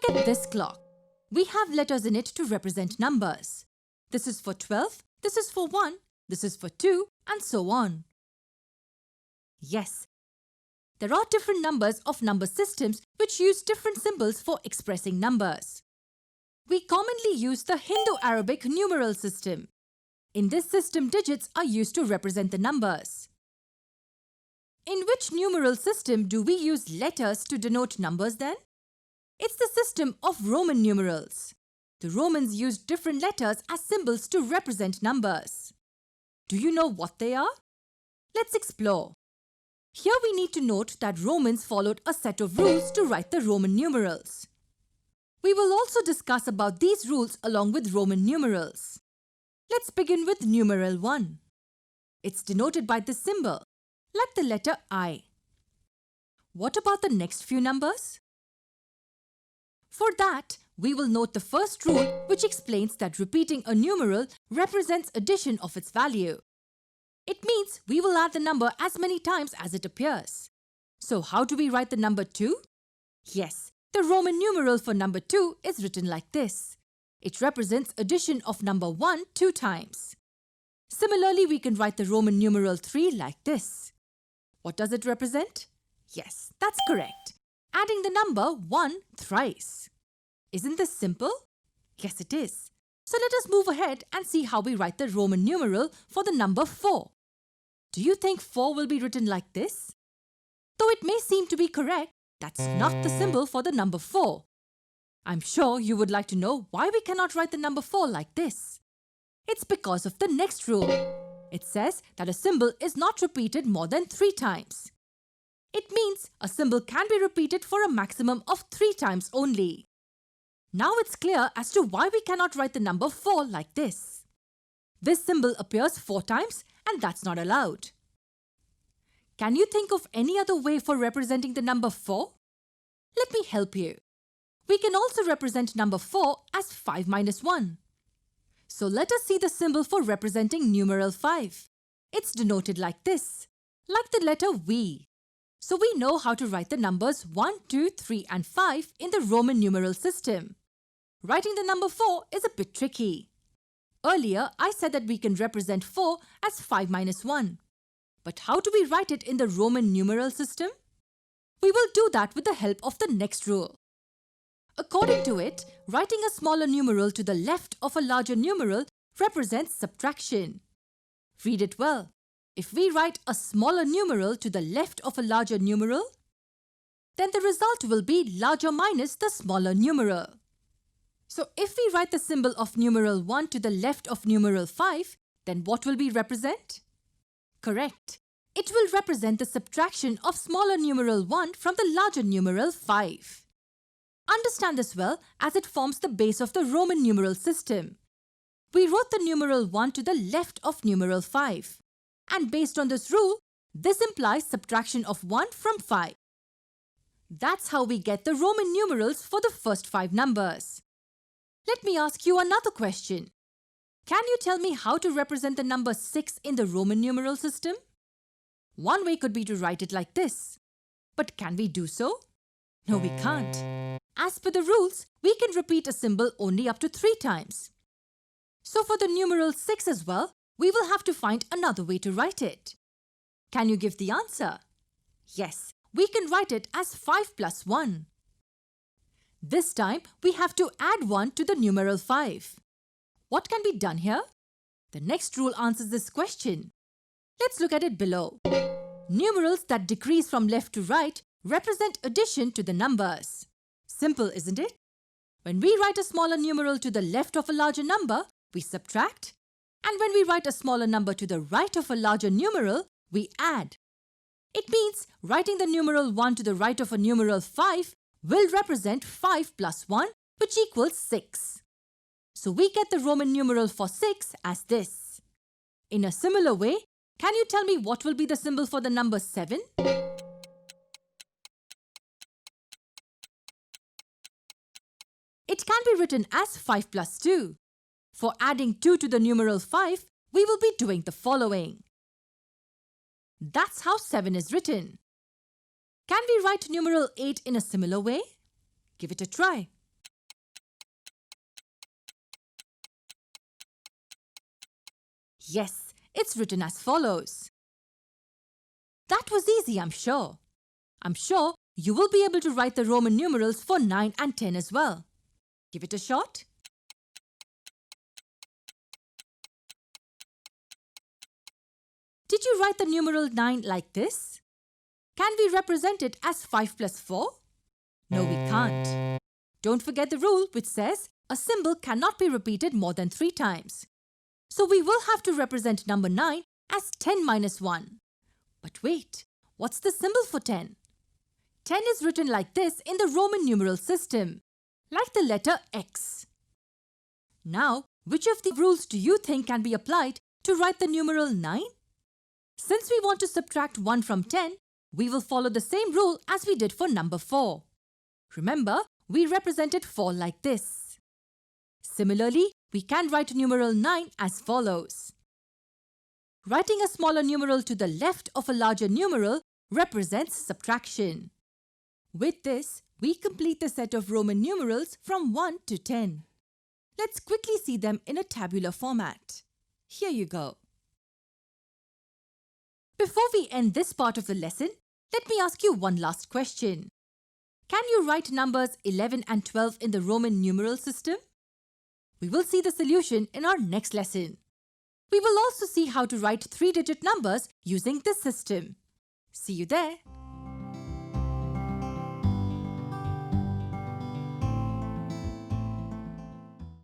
Look at this clock. We have letters in it to represent numbers. This is for 12, this is for 1, this is for 2, and so on. Yes, there are different numbers of number systems which use different symbols for expressing numbers. We commonly use the Hindu-Arabic numeral system. In this system, digits are used to represent the numbers. In which numeral system do we use letters to denote numbers then? It's the system of Roman numerals. The Romans used different letters as symbols to represent numbers. Do you know what they are? Let's explore. Here we need to note that Romans followed a set of rules to write the Roman numerals. We will also discuss about these rules along with Roman numerals. Let's begin with numeral 1. It's denoted by this symbol, like the letter I. What about the next few numbers? For that, we will note the first rule, which explains that repeating a numeral represents addition of its value. It means we will add the number as many times as it appears. So how do we write the number 2? Yes, the Roman numeral for number 2 is written like this. It represents addition of number 1 2 times. Similarly, we can write the Roman numeral 3 like this. What does it represent? Yes, that's correct. Adding the number 1 thrice. Isn't this simple? Yes, it is. So let us move ahead and see how we write the Roman numeral for the number 4. Do you think 4 will be written like this? Though it may seem to be correct, that's not the symbol for the number 4. I'm sure you would like to know why we cannot write the number 4 like this. It's because of the next rule. It says that a symbol is not repeated more than 3 times. It means a symbol can be repeated for a maximum of 3 times only. Now it's clear as to why we cannot write the number 4 like this. This symbol appears 4 times and that's not allowed. Can you think of any other way for representing the number 4? Let me help you. We can also represent number 4 as 5 minus 1. So let us see the symbol for representing numeral 5. It's denoted like this, like the letter V. So we know how to write the numbers 1, 2, 3 and 5 in the Roman numeral system. Writing the number 4 is a bit tricky. Earlier, I said that we can represent 4 as 5 minus 1. But how do we write it in the Roman numeral system? We will do that with the help of the next rule. According to it, writing a smaller numeral to the left of a larger numeral represents subtraction. Read it well. If we write a smaller numeral to the left of a larger numeral, then the result will be larger minus the smaller numeral. So if we write the symbol of numeral 1 to the left of numeral 5, then what will we represent? Correct. It will represent the subtraction of smaller numeral 1 from the larger numeral 5. Understand this well as it forms the base of the Roman numeral system. We wrote the numeral 1 to the left of numeral 5. And based on this rule, this implies subtraction of 1 from 5. That's how we get the Roman numerals for the first 5 numbers. Let me ask you another question. Can you tell me how to represent the number 6 in the Roman numeral system? One way could be to write it like this. But can we do so? No, we can't. As per the rules, we can repeat a symbol only up to 3 times. So for the numeral 6 as well, we will have to find another way to write it. Can you give the answer? Yes, we can write it as 5 plus 1. This time, we have to add 1 to the numeral 5. What can be done here? The next rule answers this question. Let's look at it below. Numerals that decrease from left to right represent addition to the numbers. Simple, isn't it? When we write a smaller numeral to the left of a larger number, we subtract. And when we write a smaller number to the right of a larger numeral, we add. It means writing the numeral 1 to the right of a numeral 5 will represent 5 plus 1, which equals 6. So we get the Roman numeral for 6 as this. In a similar way, can you tell me what will be the symbol for the number 7? It can be written as 5 plus 2. For adding 2 to the numeral 5, we will be doing the following. That's how 7 is written. Can we write numeral 8 in a similar way? Give it a try. Yes, it's written as follows. That was easy, I'm sure. I'm sure you will be able to write the Roman numerals for 9 and 10 as well. Give it a shot. Did you write the numeral 9 like this? Can we represent it as 5 plus 4? No, we can't. Don't forget the rule which says a symbol cannot be repeated more than 3 times. So we will have to represent number 9 as 10 minus 1. But wait, what's the symbol for 10? 10 is written like this in the Roman numeral system, like the letter X. Now, which of the rules do you think can be applied to write the numeral 9? Since we want to subtract 1 from 10, we will follow the same rule as we did for number 4. Remember, we represented 4 like this. Similarly, we can write numeral 9 as follows. Writing a smaller numeral to the left of a larger numeral represents subtraction. With this, we complete the set of Roman numerals from 1 to 10. Let's quickly see them in a tabular format. Here you go. Before we end this part of the lesson, let me ask you one last question. Can you write numbers 11 and 12 in the Roman numeral system? We will see the solution in our next lesson. We will also see how to write 3-digit numbers using this system. See you there.